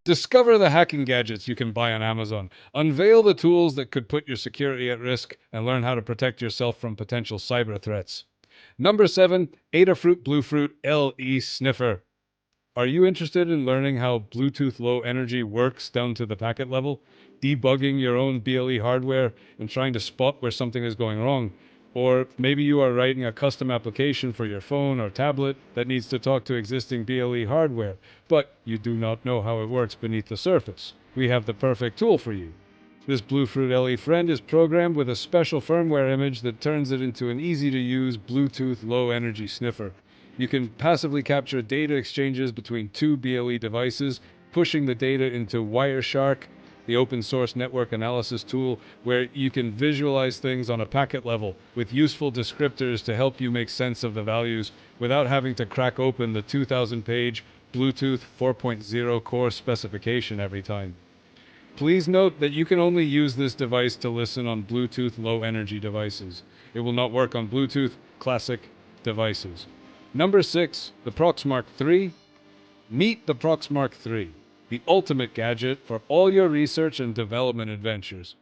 Discover the hacking gadgets you can buy on Amazon. Unveil the tools that could put your security at risk and learn how to protect yourself from potential cyber threats. Number 7, Adafruit Bluefruit LE Sniffer. Are you interested in learning how Bluetooth Low Energy works down to the packet level, debugging your own BLE hardware and trying to spot where something is going wrong? Or maybe you are writing a custom application for your phone or tablet that needs to talk to existing BLE hardware, but you do not know how it works beneath the surface. We have the perfect tool for you. This Bluefruit LE Friend is programmed with a special firmware image that turns it into an easy-to-use Bluetooth low-energy sniffer. You can passively capture data exchanges between two BLE devices, pushing the data into Wireshark, the open-source network analysis tool, where you can visualize things on a packet level with useful descriptors to help you make sense of the values without having to crack open the 2,000-page Bluetooth 4.0 core specification every time. Please note that you can only use this device to listen on Bluetooth low energy devices. It will not work on Bluetooth classic devices. Number 6, the Proxmark 3. Meet the Proxmark 3, the ultimate gadget for all your research and development adventures.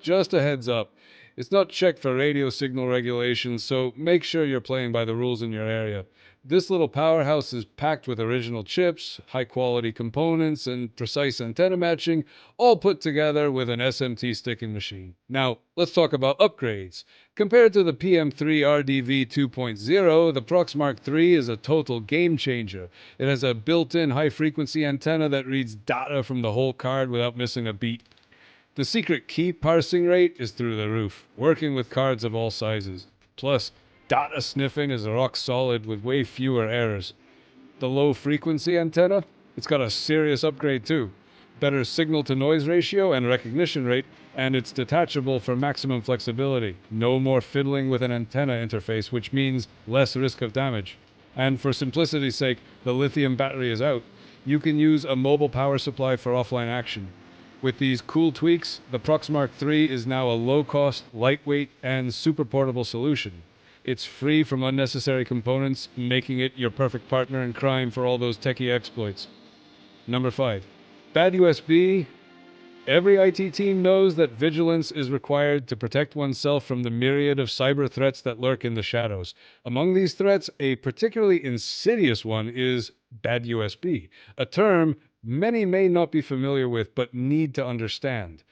Just a heads up, it's not checked for radio signal regulations, so make sure you're playing by the rules in your area. This little powerhouse is packed with original chips, high-quality components, and precise antenna matching, all put together with an SMT sticking machine. Now, let's talk about upgrades. Compared to the PM3 RDV 2.0, the Proxmark 3 is a total game changer. It has a built-in high-frequency antenna that reads data from the whole card without missing a beat. The secret key parsing rate is through the roof, working with cards of all sizes. Plus, data sniffing is rock solid with way fewer errors. The low frequency antenna, it's got a serious upgrade too. Better signal to noise ratio and recognition rate, and it's detachable for maximum flexibility. No more fiddling with an antenna interface, which means less risk of damage. And for simplicity's sake, the lithium battery is out. You can use a mobile power supply for offline action. With these cool tweaks, the Proxmark 3 is now a low-cost, lightweight, and super portable solution. It's free from unnecessary components, making it your perfect partner in crime for all those techie exploits. Number 5. Bad USB. Every IT team knows that vigilance is required to protect oneself from the myriad of cyber threats that lurk in the shadows. Among these threats, a particularly insidious one is bad USB, a term many may not be familiar with but need to understand.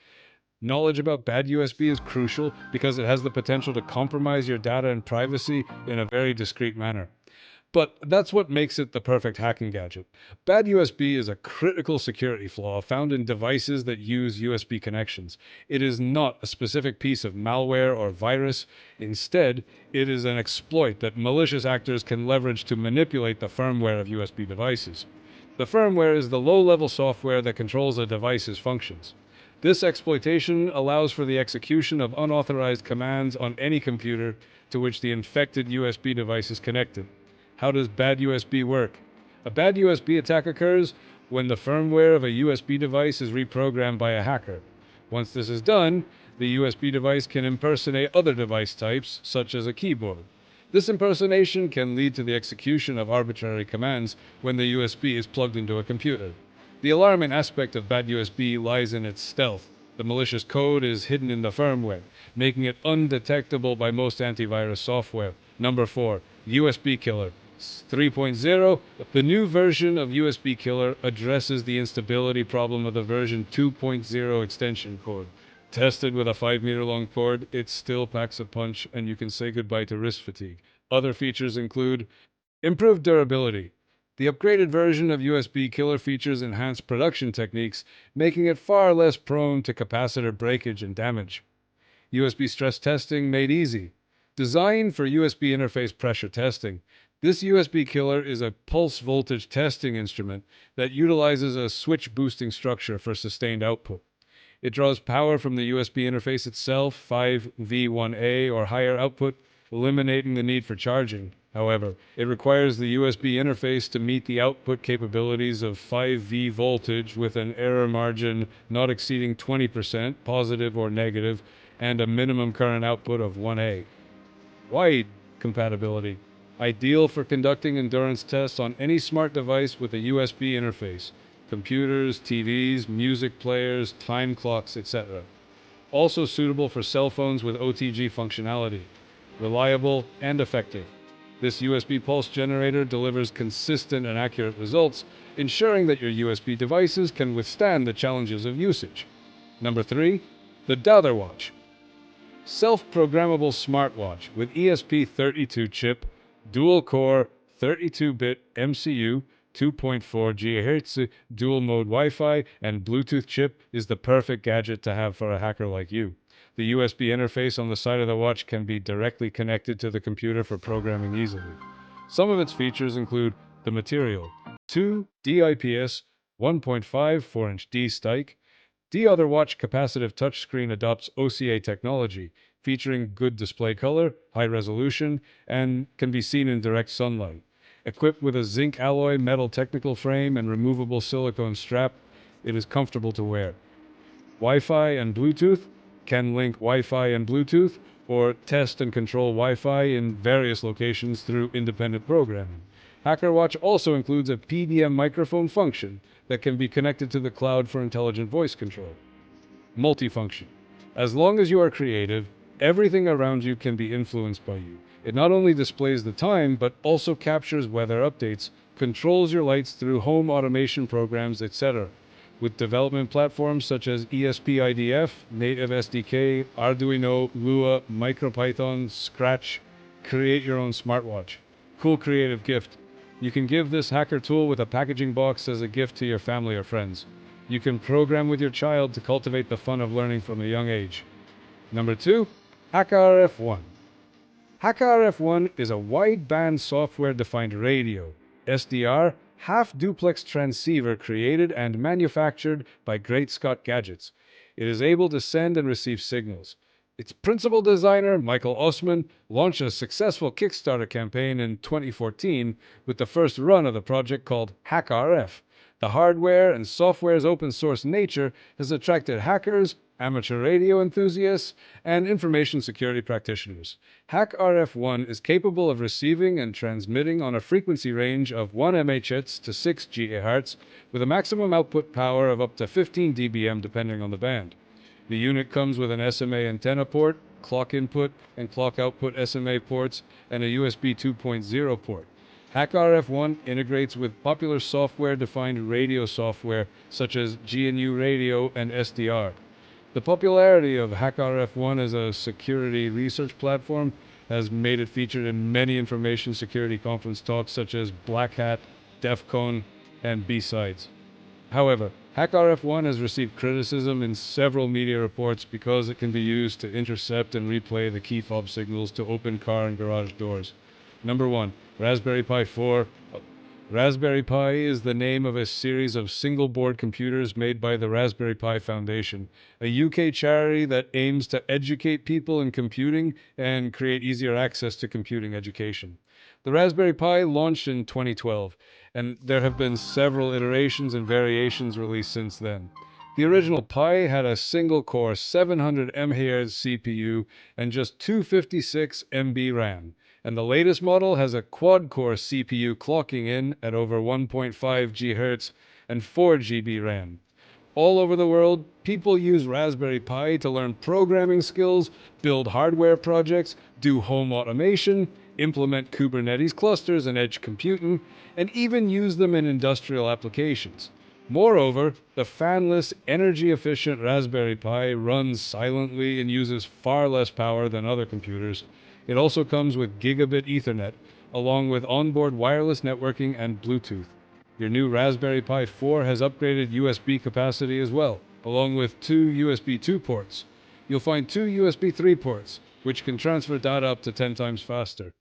Knowledge about bad USB is crucial because it has the potential to compromise your data and privacy in a very discreet manner. But that's what makes it the perfect hacking gadget. Bad USB is a critical security flaw found in devices that use USB connections. It is not a specific piece of malware or virus. Instead, it is an exploit that malicious actors can leverage to manipulate the firmware of USB devices. The firmware is the low-level software that controls a device's functions. This exploitation allows for the execution of unauthorized commands on any computer to which the infected USB device is connected. How does bad USB work? A bad USB attack occurs when the firmware of a USB device is reprogrammed by a hacker. Once this is done, the USB device can impersonate other device types, such as a keyboard. This impersonation can lead to the execution of arbitrary commands when the USB is plugged into a computer. The alarming aspect of bad USB lies in its stealth. The malicious code is hidden in the firmware, making it undetectable by most antivirus software. Number 4. USB Killer 3.0. The new version of USB Killer addresses the instability problem of the version 2.0 extension cord. Tested with a 5-meter long cord, it still packs a punch and you can say goodbye to wrist fatigue. Other features include improved durability. The upgraded version of USB Killer features enhanced production techniques, making it far less prone to capacitor breakage and damage. USB stress testing made easy. Designed for USB interface pressure testing, this USB Killer is a pulse voltage testing instrument that utilizes a switch boosting structure for sustained output. It draws power from the USB interface itself, 5V1A or higher output, eliminating the need for charging. However, it requires the USB interface to meet the output capabilities of 5V voltage with an error margin not exceeding 20%, positive or negative, and a minimum current output of 1A. Wide compatibility. Ideal for conducting endurance tests on any smart device with a USB interface. computers, TVs, music players, time clocks, etc. Also suitable for cell phones with OTG functionality. Reliable and effective. This USB pulse generator delivers consistent and accurate results, ensuring that your USB devices can withstand the challenges of usage. Number 3, the DoWatch. Self-programmable smartwatch with ESP32 chip, dual-core, 32-bit MCU, 2.4 GHz, dual-mode Wi-Fi, and Bluetooth chip is the perfect gadget to have for a hacker like you. The USB interface on the side of the watch can be directly connected to the computer for programming easily. Some of its features include the material: 2 DIPS, 1.5 4-inch D-Stike. The other watch capacitive touchscreen adopts OCA technology, featuring good display color, high resolution, and can be seen in direct sunlight. Equipped with a zinc alloy metal technical frame and removable silicone strap, it is comfortable to wear. Wi-Fi and Bluetooth can link Wi-Fi and Bluetooth, or test and control Wi-Fi in various locations through independent programming. HackerWatch also includes a PDM microphone function that can be connected to the cloud for intelligent voice control. Multifunction. As long as you are creative, everything around you can be influenced by you. It not only displays the time, but also captures weather updates, controls your lights through home automation programs, etc. With development platforms such as ESP-IDF, Native SDK, Arduino, Lua, MicroPython, Scratch, create your own smartwatch. Cool creative gift. You can give this hacker tool with a packaging box as a gift to your family or friends. You can program with your child to cultivate the fun of learning from a young age. Number 2, HackRF1. HackRF1 is a wideband software-defined radio, SDR, half-duplex transceiver created and manufactured by Great Scott Gadgets. It is able to send and receive signals. Its principal designer, Michael Osman, launched a successful Kickstarter campaign in 2014 with the first run of the project called HackRF. The hardware and software's open-source nature has attracted hackers, amateur radio enthusiasts, and information security practitioners. HackRF1 is capable of receiving and transmitting on a frequency range of 1 MHz to 6 GHz, with a maximum output power of up to 15 dBm depending on the band. The unit comes with an SMA antenna port, clock input and clock output SMA ports, and a USB 2.0 port. HackRF1 integrates with popular software-defined radio software such as GNU Radio and SDR. The popularity of HackRF1 as a security research platform has made it featured in many information security conference talks such as Black Hat, DEF CON, and B-Sides. However, HackRF1 has received criticism in several media reports because it can be used to intercept and replay the key fob signals to open car and garage doors. Number 1, Raspberry Pi 4. Raspberry Pi is the name of a series of single-board computers made by the Raspberry Pi Foundation, a UK charity that aims to educate people in computing and create easier access to computing education. The Raspberry Pi launched in 2012, and there have been several iterations and variations released since then. The original Pi had a single-core 700 MHz CPU and just 256 MB RAM, and the latest model has a quad-core CPU clocking in at over 1.5 GHz and 4 GB RAM. All over the world, people use Raspberry Pi to learn programming skills, build hardware projects, do home automation, implement Kubernetes clusters and edge computing, and even use them in industrial applications. Moreover, the fanless, energy-efficient Raspberry Pi runs silently and uses far less power than other computers. It also comes with gigabit Ethernet, along with onboard wireless networking and Bluetooth. Your new Raspberry Pi 4 has upgraded USB capacity as well, along with 2 USB 2 ports. You'll find 2 USB 3 ports, which can transfer data up to 10 times faster.